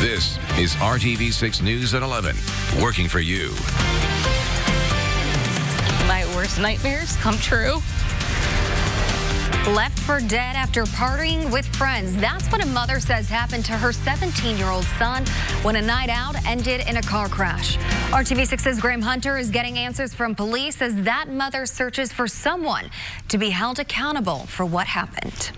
This is RTV6 News at 11, working for you. My worst nightmares come true. Left for dead after partying with friends. That's what a mother says happened to her 17-year-old son when a night out ended in a car crash. RTV6's Graham Hunter is getting answers from police as that mother searches for someone to be held accountable for what happened.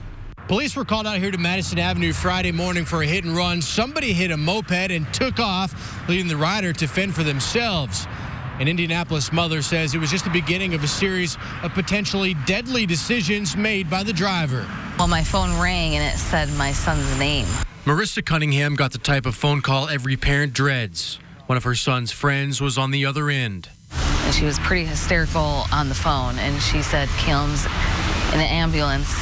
Police were called out here to Madison Avenue Friday morning for a hit and run. Somebody hit a moped and took off, leaving the rider to fend for themselves. An Indianapolis mother says it was just the beginning of a series of potentially deadly decisions made by the driver. Well, my phone rang and it said my son's name. Marissa Cunningham got the type of phone call every parent dreads. One of her son's friends was on the other end. And she was pretty hysterical on the phone, and she said Caleb's in an ambulance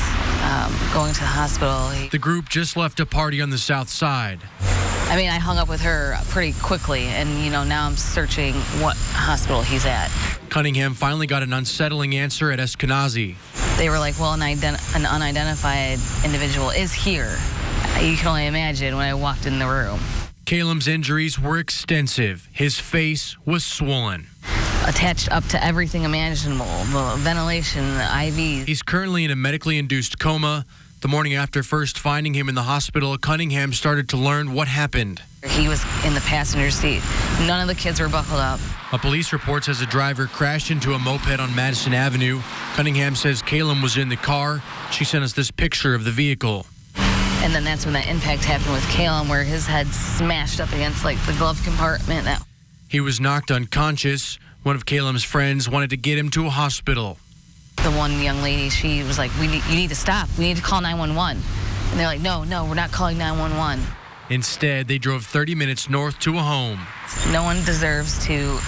going to the hospital. The group just left a party on the south side. I mean, I hung up with her pretty quickly, and, now I'm searching what hospital he's at. Cunningham finally got an unsettling answer at Eskenazi. They were like, well, an unidentified individual is here. You can only imagine when I walked in the room. Caleb's injuries were extensive. His face was swollen. Attached up to everything imaginable, the ventilation, the IVs. He's currently in a medically induced coma. The morning after first finding him in the hospital, Cunningham started to learn what happened. He was in the passenger seat. None of the kids were buckled up. A police report says a driver crashed into a moped on Madison Avenue. Cunningham says Caleb was in the car. She sent us this picture of the vehicle. And then that's when that impact happened with Caleb, where his head smashed up against the glove compartment. He was knocked unconscious. One of Caleb's friends wanted to get him to a hospital. The one young lady, she was like, you need to stop. We need to call 911. And they're like, no, we're not calling 911. Instead, they drove 30 minutes north to a home. No one deserves to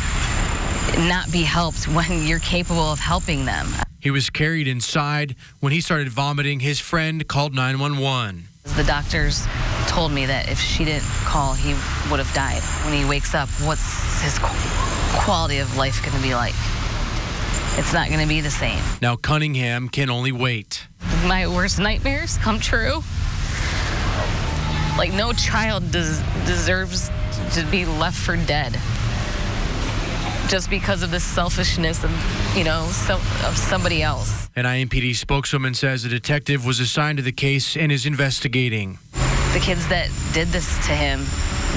not be helped when you're capable of helping them. He was carried inside. When he started vomiting, his friend called 911. The doctors told me that if she didn't call, he would have died. When he wakes up, what's his quality of life going to be like? It's not going to be the same. Now Cunningham can only wait. My worst nightmares come true. No child deserves to be left for dead just because of the selfishness of, of somebody else. An IMPD spokeswoman says a detective was assigned to the case and is investigating. The kids that did this to him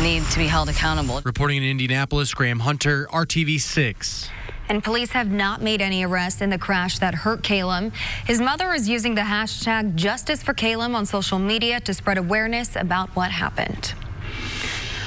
need to be held accountable. Reporting in Indianapolis, Graham Hunter, RTV6. And police have not made any arrests in the crash that hurt Caleb. His mother is using the hashtag Justice for Caleb on social media to spread awareness about what happened.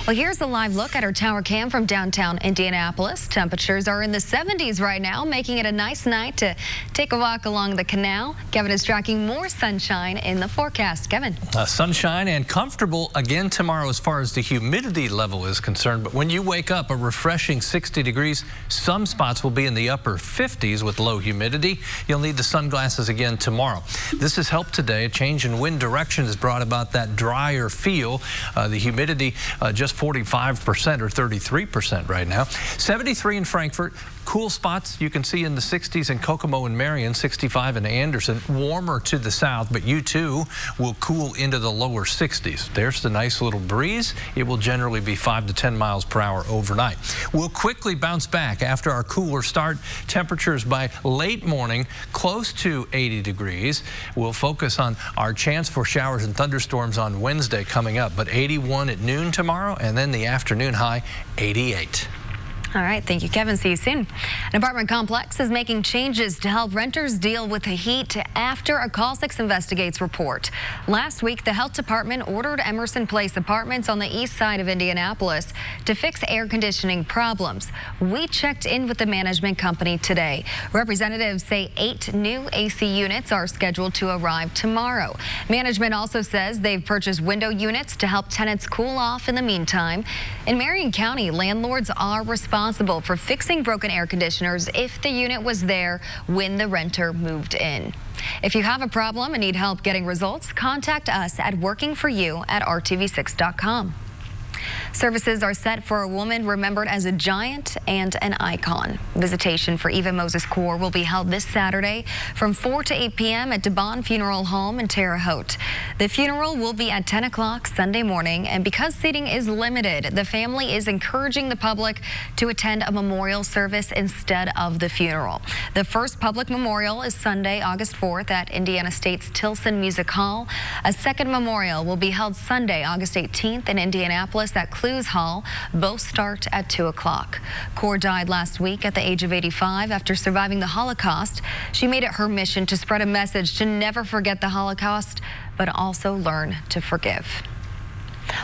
Well, here's a live look at our tower cam from downtown Indianapolis. Temperatures are in the 70s right now, making it a nice night to take a walk along the canal. Kevin is tracking more sunshine in the forecast. Kevin. Sunshine and comfortable again tomorrow as far as the humidity level is concerned. But when you wake up, a refreshing 60 degrees. Some spots will be in the upper 50s with low humidity. You'll need the sunglasses again tomorrow. This has helped today. A change in wind direction has brought about that drier feel. The humidity just 45% or 33% right now. 73 in Frankfort. Cool spots you can see in the 60s in Kokomo and Marion, 65 in Anderson. Warmer to the south, but you too will cool into the lower 60s. There's the nice little breeze. It will generally be 5 to 10 miles per hour overnight. We'll quickly bounce back after our cooler start. Temperatures by late morning close to 80 degrees. We'll focus on our chance for showers and thunderstorms on Wednesday coming up, but 81 at noon tomorrow, and then the afternoon high 88. All right. Thank you, Kevin. See you soon. An apartment complex is making changes to help renters deal with the heat after a Call 6 Investigates report. Last week, the health department ordered Emerson Place Apartments on the east side of Indianapolis to fix air conditioning problems. We checked in with the management company today. Representatives say 8 new AC units are scheduled to arrive tomorrow. Management also says they've purchased window units to help tenants cool off in the meantime. In Marion County, landlords are responsible for fixing broken air conditioners if the unit was there when the renter moved in. If you have a problem and need help getting results, contact us at workingforyou@rtv6.com. Services are set for a woman remembered as a giant and an icon. Visitation for Eva Moses Core will be held this Saturday from 4 to 8 p.m. at DeBon Funeral Home in Terre Haute. The funeral will be at 10 o'clock Sunday morning, and because seating is limited, the family is encouraging the public to attend a memorial service instead of the funeral. The first public memorial is Sunday, August 4th at Indiana State's Tilson Music Hall. A second memorial will be held Sunday, August 18th in Indianapolis at Clues Hall. Both start at 2 o'clock. Core died last week at the age of 85 after surviving the Holocaust. She made it her mission to spread a message to never forget the Holocaust, but also learn to forgive.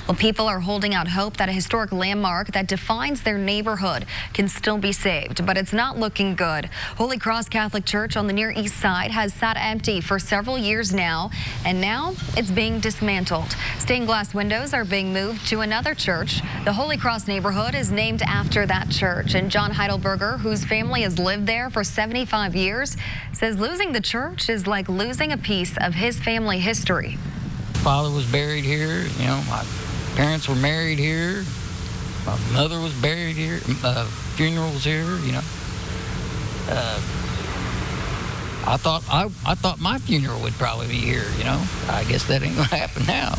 Well, people are holding out hope that a historic landmark that defines their neighborhood can still be saved, but it's not looking good. Holy Cross Catholic Church on the Near East Side has sat empty for several years now, and now it's being dismantled. Stained glass windows are being moved to another church. The Holy Cross neighborhood is named after that church, and John Heidelberger, whose family has lived there for 75 years, says losing the church is like losing a piece of his family history. Father was buried here, my parents were married here, my mother was buried here, funeral was here, I thought my funeral would probably be here, I guess that ain't gonna happen now.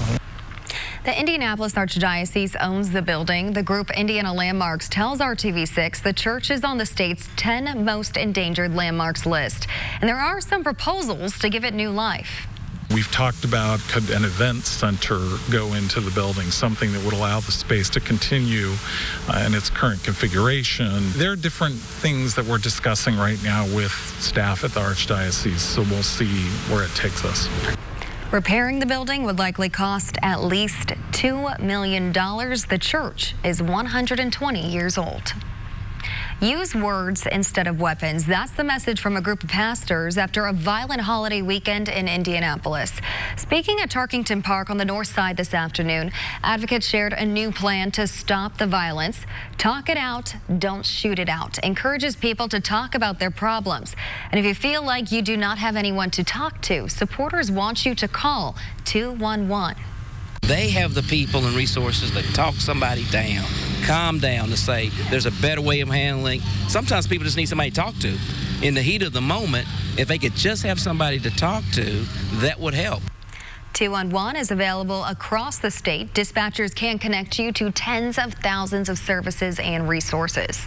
The Indianapolis Archdiocese owns the building. The group Indiana Landmarks tells RTV6 the church is on the state's 10 most endangered landmarks list, and there are some proposals to give it new life. We've talked about could an event center go into the building, something that would allow the space to continue in its current configuration. There are different things that we're discussing right now with staff at the Archdiocese, so we'll see where it takes us. Repairing the building would likely cost at least $2 million. The church is 120 years old. Use words instead of weapons. That's the message from a group of pastors after a violent holiday weekend in Indianapolis. Speaking at Tarkington Park on the north side this afternoon, advocates shared a new plan to stop the violence. Talk it out, don't shoot it out. Encourages people to talk about their problems. And if you feel like you do not have anyone to talk to, supporters want you to call 211. They have the people and resources that talk somebody down, calm down, to say there's a better way of handling. Sometimes people just need somebody to talk to. In the heat of the moment, if they could just have somebody to talk to, that would help. 211 is available across the state. Dispatchers can connect you to tens of thousands of services and resources.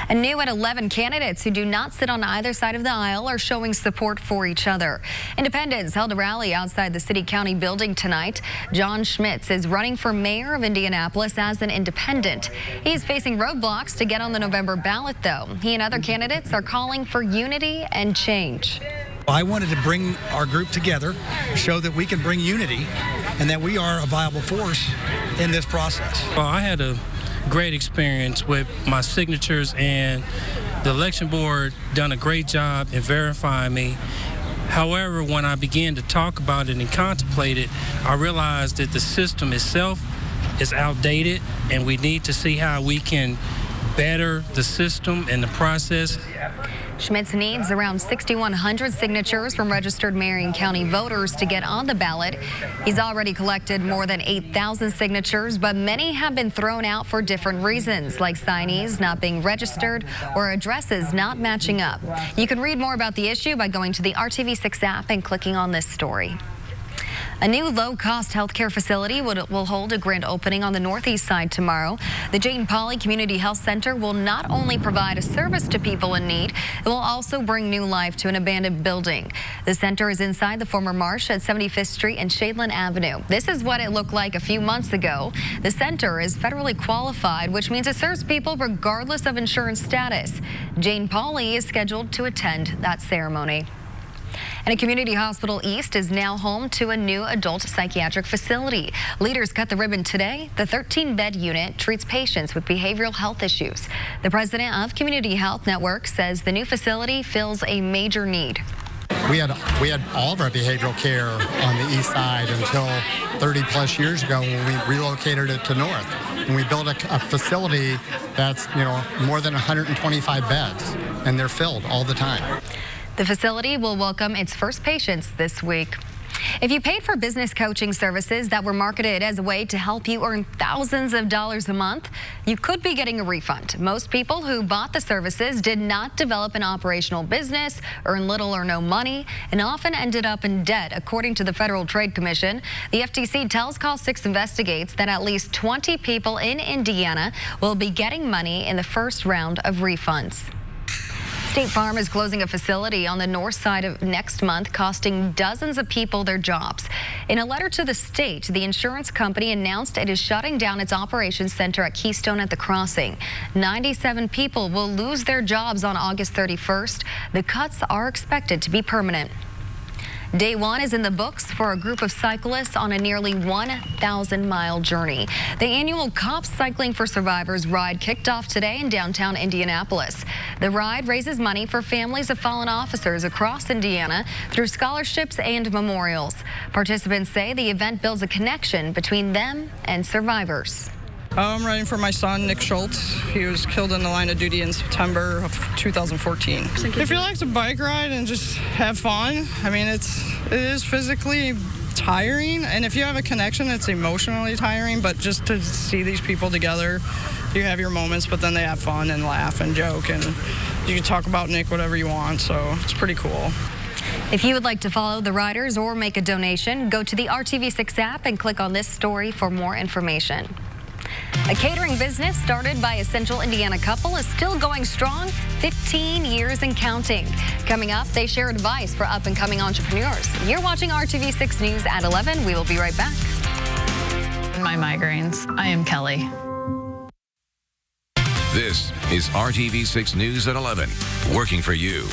And new at 11 candidates who do not sit on either side of the aisle are showing support for each other. Independents held a rally outside the city-county building tonight. John Schmitz is running for mayor of Indianapolis as an independent. He's facing roadblocks to get on the November ballot, though. He and other candidates are calling for unity and change. I wanted to bring our group together, show that we can bring unity and that we are a viable force in this process. Well, I had a great experience with my signatures, and the election board done a great job in verifying me. However, when I began to talk about it and contemplate it, I realized that the system itself is outdated, and we need to see how we can better the system and the process. Schmitz needs around 6,100 signatures from registered Marion County voters to get on the ballot. He's already collected more than 8,000 signatures, but many have been thrown out for different reasons, like signees not being registered or addresses not matching up. You can read more about the issue by going to the RTV6 app and clicking on this story. A new low-cost healthcare facility will hold a grand opening on the northeast side tomorrow. The Jane Pauley Community Health Center will not only provide a service to people in need, it will also bring new life to an abandoned building. The center is inside the former Marsh at 75th Street and Shadeland Avenue. This is what it looked like a few months ago. The center is federally qualified, which means it serves people regardless of insurance status. Jane Pauley is scheduled to attend that ceremony. And a community hospital east is now home to a new adult psychiatric facility. Leaders cut the ribbon today. The 13-bed unit treats patients with behavioral health issues. The president of Community Health Network says the new facility fills a major need. We had all of our behavioral care on the east side until 30-plus years ago when we relocated it to north. And we built a facility that's, more than 125 beds, and they're filled all the time. The facility will welcome its first patients this week. If you paid for business coaching services that were marketed as a way to help you earn thousands of dollars a month, you could be getting a refund. Most people who bought the services did not develop an operational business, earn little or no money, and often ended up in debt, according to the Federal Trade Commission. The FTC tells Call 6 Investigates that at least 20 people in Indiana will be getting money in the first round of refunds. State Farm is closing a facility on the north side of next month, costing dozens of people their jobs. In a letter to the state, the insurance company announced it is shutting down its operations center at Keystone at the Crossing. 97 people will lose their jobs on August 31st. The cuts are expected to be permanent. Day one is in the books for a group of cyclists on a nearly 1,000-mile journey. The annual Cops Cycling for Survivors ride kicked off today in downtown Indianapolis. The ride raises money for families of fallen officers across Indiana through scholarships and memorials. Participants say the event builds a connection between them and survivors. I'm riding for my son, Nick Schultz. He was killed in the line of duty in September of 2014. If you like to bike ride and just have fun, I mean, it is physically tiring, and if you have a connection, it's emotionally tiring, but just to see these people together, you have your moments, but then they have fun and laugh and joke, and you can talk about Nick whatever you want, so it's pretty cool. If you would like to follow the riders or make a donation, go to the RTV6 app and click on this story for more information. A catering business started by a Central Indiana couple is still going strong, 15 years and counting. Coming up, they share advice for up-and-coming entrepreneurs. You're watching RTV6 News at 11. We will be right back. My migraines. I am Kelly. This is RTV6 News at 11, working for you.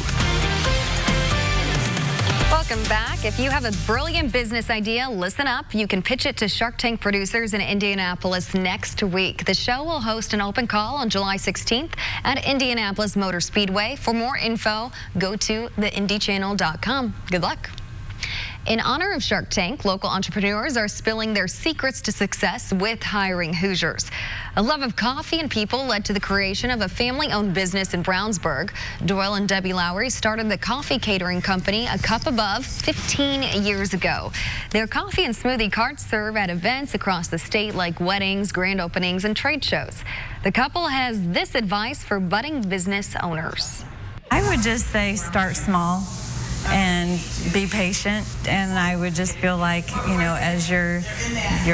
Welcome back. If you have a brilliant business idea, listen up. You can pitch it to Shark Tank producers in Indianapolis next week. The show will host an open call on July 16th at Indianapolis Motor Speedway. For more info, go to theindychannel.com. Good luck. In honor of Shark Tank, local entrepreneurs are spilling their secrets to success with hiring Hoosiers. A love of coffee and people led to the creation of a family-owned business in Brownsburg. Doyle and Debbie Lowry started the coffee catering company A Cup Above 15 years ago. Their coffee and smoothie carts serve at events across the state like weddings, grand openings, and trade shows. The couple has this advice for budding business owners. I would just say start small and be patient, and I would just feel like, you know, as you're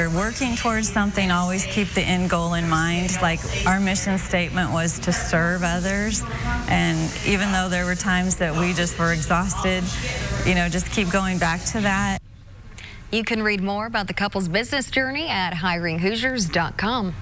working towards something, always keep the end goal in mind. Like our mission statement was to serve others, and even though there were times that we just were exhausted, you know, just keep going back to that. You can read more about the couple's business journey at hiringhoosiers.com.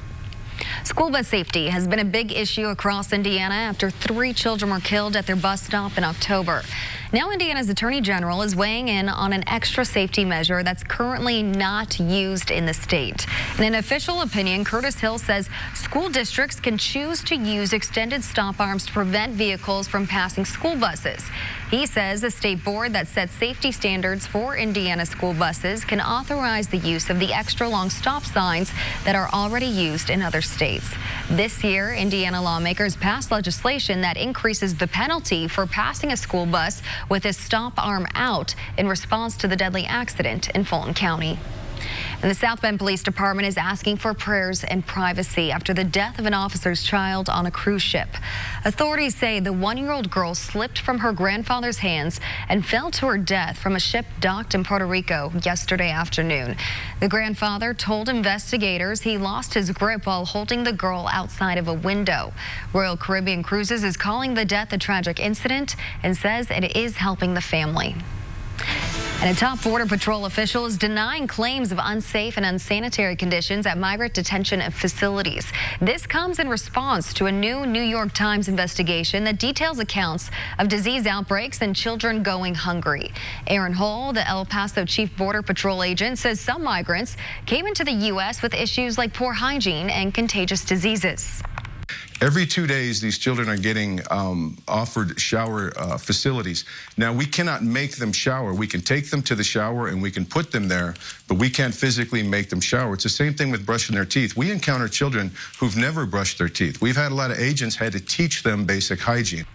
School bus safety has been a big issue across Indiana after 3 children were killed at their bus stop in October. Now Indiana's Attorney General is weighing in on an extra safety measure that's currently not used in the state. In an official opinion, Curtis Hill says school districts can choose to use extended stop arms to prevent vehicles from passing school buses. He says the state board that sets safety standards for Indiana school buses can authorize the use of the extra long stop signs that are already used in other states. This year, Indiana lawmakers passed legislation that increases the penalty for passing a school bus with a stop arm out in response to the deadly accident in Fulton County. And the South Bend Police Department is asking for prayers and privacy after the death of an officer's child on a cruise ship. Authorities say the 1-year-old girl slipped from her grandfather's hands and fell to her death from a ship docked in Puerto Rico yesterday afternoon. The grandfather told investigators he lost his grip while holding the girl outside of a window. Royal Caribbean Cruises is calling the death a tragic incident and says it is helping the family. And a top Border Patrol official is denying claims of unsafe and unsanitary conditions at migrant detention facilities. This comes in response to a new New York Times investigation that details accounts of disease outbreaks and children going hungry. Aaron Hull, the El Paso Chief Border Patrol agent, says some migrants came into the U.S. with issues like poor hygiene and contagious diseases. Every 2 days, these children are getting offered shower facilities. Now, we cannot make them shower. We can take them to the shower and we can put them there, but we can't physically make them shower. It's the same thing with brushing their teeth. We encounter children who've never brushed their teeth. We've had a lot of agents had to teach them basic hygiene.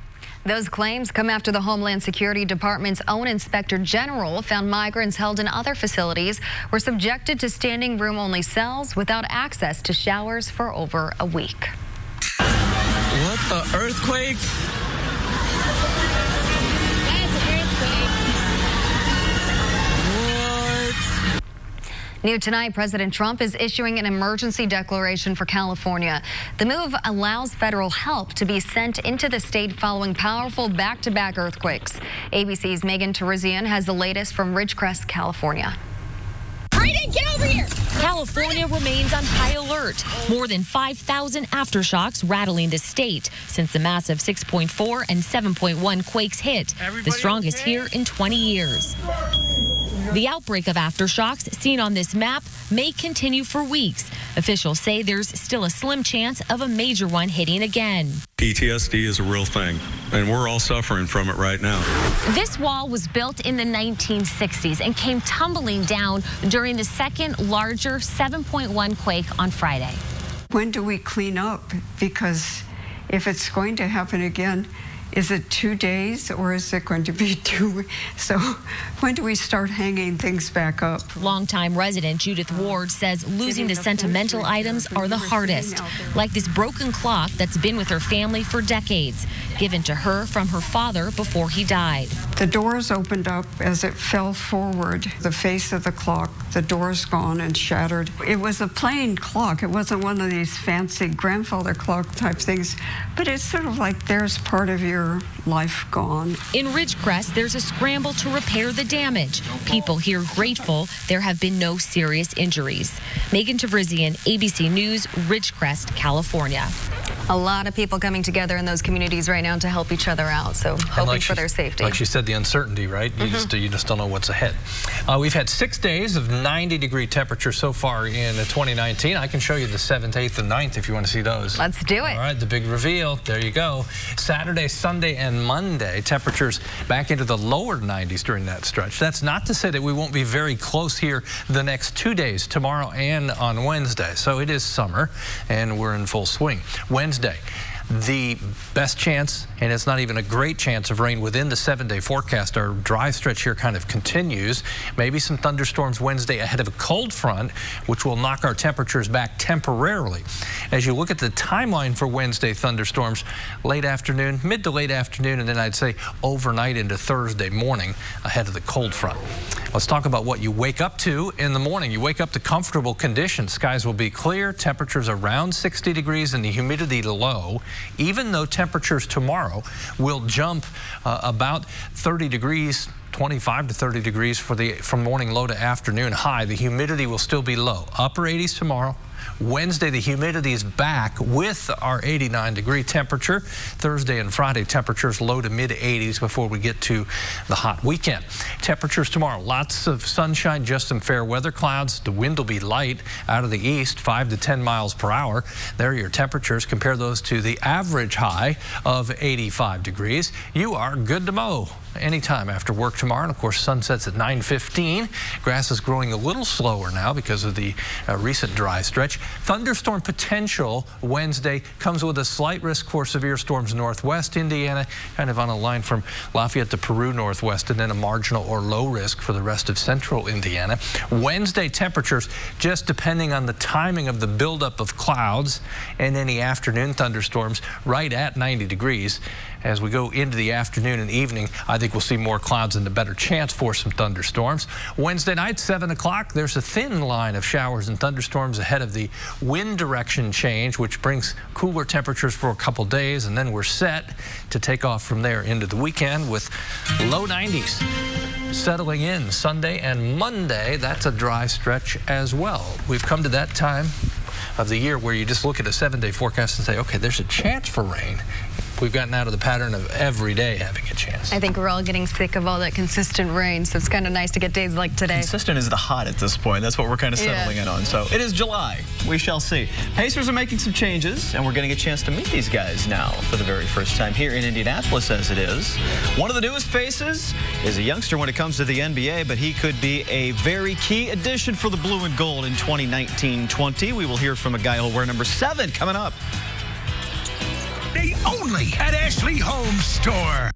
Those claims come after the Homeland Security Department's own Inspector General found migrants held in other facilities were subjected to standing room only cells without access to showers for over a week. What the earthquake? New tonight, President Trump is issuing an emergency declaration for California. The move allows federal help to be sent into the state following powerful back-to-back earthquakes. ABC's Megan Terizian has the latest from Ridgecrest, California. Brayden, get over here! California remains on high alert. More than 5,000 aftershocks rattling the state since the massive 6.4 and 7.1 quakes hit, the strongest here in 20 years. The outbreak of aftershocks seen on this map may continue for weeks. Officials say there's still a slim chance of a major one hitting again. PTSD is a real thing, and we're all suffering from it right now. This wall was built in the 1960s and came tumbling down during the second larger 7.1 quake on Friday. When do we clean up? Because if it's going to happen again, is it 2 days or is it going to be 2 weeks? So when do we start hanging things back up? Longtime resident Judith Ward says losing the sentimental items are the hardest, like this broken clock that's been with her family for decades, given to her from her father before he died. The doors opened up as it fell forward. The face of the clock, the door's gone and shattered. It was a plain clock. It wasn't one of these fancy grandfather clock type things, but it's sort of like there's part of your life gone. In Ridgecrest, there's a scramble to repair the damage. People here grateful there have been no serious injuries. Megan Terizian, ABC News, Ridgecrest, California. A lot of people coming together in those communities right now to help each other out, so hoping for their safety. Like she said, the uncertainty, right? You just don't know what's ahead. We've had 6 days of 90-degree temperatures so far in 2019. I can show you the 7th, 8th, and 9th if you want to see those. Let's do it. All right, the big reveal. There you go. Saturday, Sunday, and Monday, temperatures back into the lower 90s during that stretch. That's not to say that we won't be very close here the next 2 days, tomorrow and on Wednesday. So it is summer, and we're in full swing. Wednesday, the best chance, and it's not even a great chance of rain within the 7-day forecast. Our dry stretch here kind of continues. Maybe some thunderstorms Wednesday ahead of a cold front, which will knock our temperatures back temporarily. As you look at the timeline for Wednesday thunderstorms, late afternoon, mid to late afternoon, and then I'd say overnight into Thursday morning ahead of the cold front. Let's talk about what you wake up to in the morning. You wake up to comfortable conditions. Skies will be clear, temperatures around 60 degrees, and the humidity low, even though temperatures tomorrow will jump about 30 degrees, 25 to 30 degrees from morning low to afternoon high. The humidity will still be low. Upper 80s tomorrow. Wednesday, the humidity is back with our 89-degree temperature. Thursday and Friday, temperatures low to mid-80s before we get to the hot weekend. Temperatures tomorrow, lots of sunshine, just some fair weather clouds. The wind will be light out of the east, 5 to 10 miles per hour. There are your temperatures. Compare those to the average high of 85 degrees. You are good to mow anytime after work tomorrow. And of course, sunsets at 9:15. Grass is growing a little slower now because of the recent dry stretch. Thunderstorm potential Wednesday comes with a slight risk for severe storms northwest Indiana, kind of on a line from Lafayette to Peru northwest, and then a marginal or low risk for the rest of central Indiana. Wednesday temperatures, just depending on the timing of the buildup of clouds and any afternoon thunderstorms, right at 90 degrees. As we go into the afternoon and evening, I think we'll see more clouds and a better chance for some thunderstorms. Wednesday night, 7 o'clock, there's a thin line of showers and thunderstorms ahead of the wind direction change, which brings cooler temperatures for a couple days, and then we're set to take off from there into the weekend with low 90s. Settling in Sunday and Monday, that's a dry stretch as well. We've come to that time of the year where you just look at a 7-day forecast and say, okay, there's a chance for rain. We've gotten out of the pattern of every day having a chance. I think we're all getting sick of all that consistent rain, so it's kind of nice to get days like today. Consistent is the hot at this point. That's what we're kind of settling in on. So it is July. We shall see. Pacers are making some changes, and we're getting a chance to meet these guys now for the very first time here in Indianapolis, as it is. One of the newest faces is a youngster when it comes to the NBA, but he could be a very key addition for the blue and gold in 2019-20. We will hear from a guy who'll wear number 7 coming up. today only at Ashley Home Store.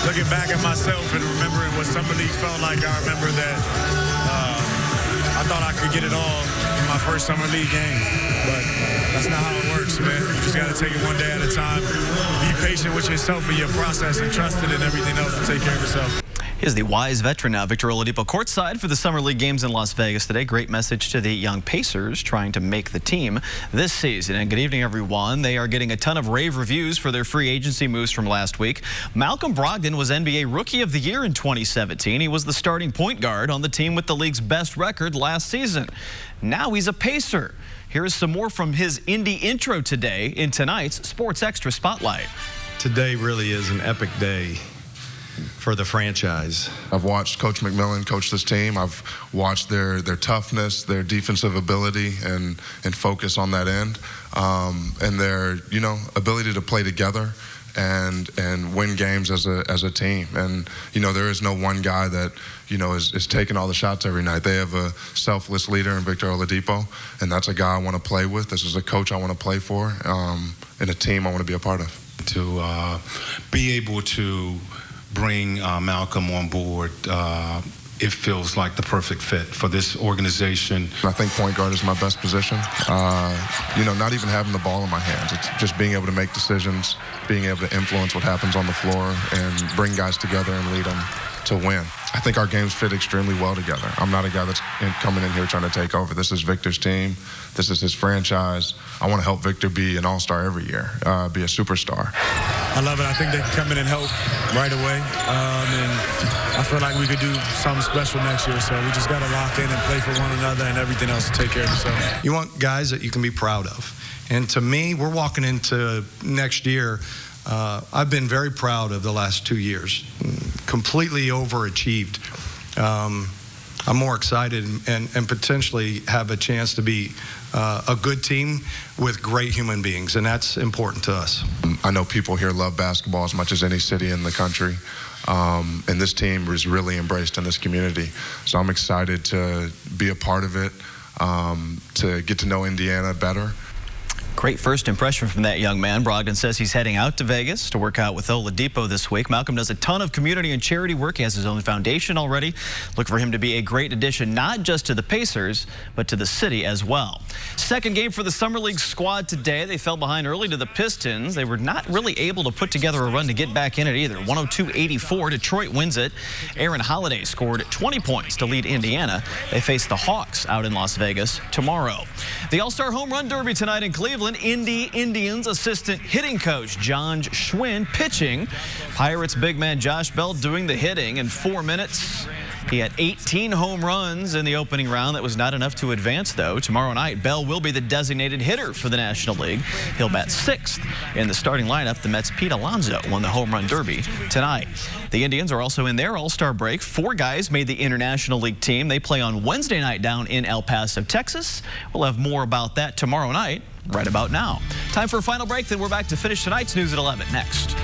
Looking back at myself and remembering what Summer League felt like, I remember that I thought I could get it all in my first Summer League game, but that's not how it works, man. You just got to take it one day at a time. Be patient with yourself and your process and trust it and everything else to take care of yourself. Here's the wise veteran now, Victor Oladipo, courtside for the Summer League games in Las Vegas today. Great message to the young Pacers trying to make the team this season. And good evening, everyone. They are getting a ton of rave reviews for their free agency moves from last week. Malcolm Brogdon was NBA Rookie of the Year in 2017. He was the starting point guard on the team with the league's best record last season. Now he's a Pacer. Here is some more from his Indy intro today in tonight's Sports Extra Spotlight. Today really is an epic day for the franchise. I've watched Coach McMillan coach this team. I've watched their toughness, their defensive ability, and focus on that end, and their ability to play together and win games as a team. And there is no one guy that is taking all the shots every night. They have a selfless leader in Victor Oladipo, and that's a guy I want to play with. This is a coach I want to play for, and a team I want to be a part of. To be able to bring Malcolm on board, it feels like the perfect fit for this organization. I think point guard is my best position. Not even having the ball in my hands. It's just being able to make decisions, being able to influence what happens on the floor and bring guys together and lead them to win. I think our games fit extremely well together. I'm not a guy that's coming in here trying to take over. This is Victor's team. This is his franchise. I want to help Victor be an all-star every year, be a superstar. I love it. I think they can come in and help right away. And I feel like we could do something special next year. So we just got to lock in and play for one another, and everything else will take care of itself. You want guys that you can be proud of. And to me, we're walking into next year. I've been very proud of the last 2 years. Completely overachieved. I'm more excited and potentially have a chance to be a good team with great human beings, and that's important to us. I know people here love basketball as much as any city in the country, and this team is really embraced in this community. So I'm excited to be a part of it, to get to know Indiana better. Great first impression from that young man. Brogdon says he's heading out to Vegas to work out with Oladipo this week. Malcolm does a ton of community and charity work. He has his own foundation already. Look for him to be a great addition, not just to the Pacers, but to the city as well. Second game for the Summer League squad today. They fell behind early to the Pistons. They were not really able to put together a run to get back in it either. 102-84. Detroit wins it. Aaron Holiday scored 20 points to lead Indiana. They face the Hawks out in Las Vegas tomorrow. The All-Star Home Run Derby tonight in Cleveland. Indy Indians assistant hitting coach John Schwinn pitching. Pirates big man Josh Bell doing the hitting in 4 minutes. He had 18 home runs in the opening round. That was not enough to advance, though. Tomorrow night, Bell will be the designated hitter for the National League. He'll bat 6th in the starting lineup. The Mets' Pete Alonso won the home run derby tonight. The Indians are also in their All-Star break. 4 guys made the International League team. They play on Wednesday night down in El Paso, Texas. We'll have more about that tomorrow night, right about now. Time for a final break, then we're back to finish tonight's news at 11 next.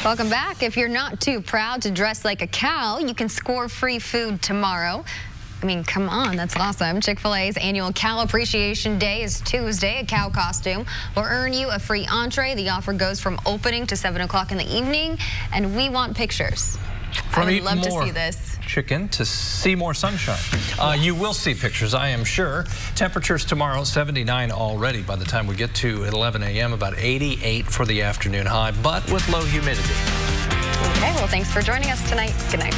Welcome back. If you're not too proud to dress like a cow, you can score free food tomorrow. I mean, come on, that's awesome. Chick-fil-A's annual Cow Appreciation Day is Tuesday. A cow costume will earn you a free entree. The offer goes from opening to 7 o'clock in the evening, and we want pictures. I would love to see this. Chicken to see more sunshine. You will see pictures, I am sure. Temperatures tomorrow, 79 already by the time we get to 11 a.m., about 88 for the afternoon high, but with low humidity. Okay, well, thanks for joining us tonight. Good night.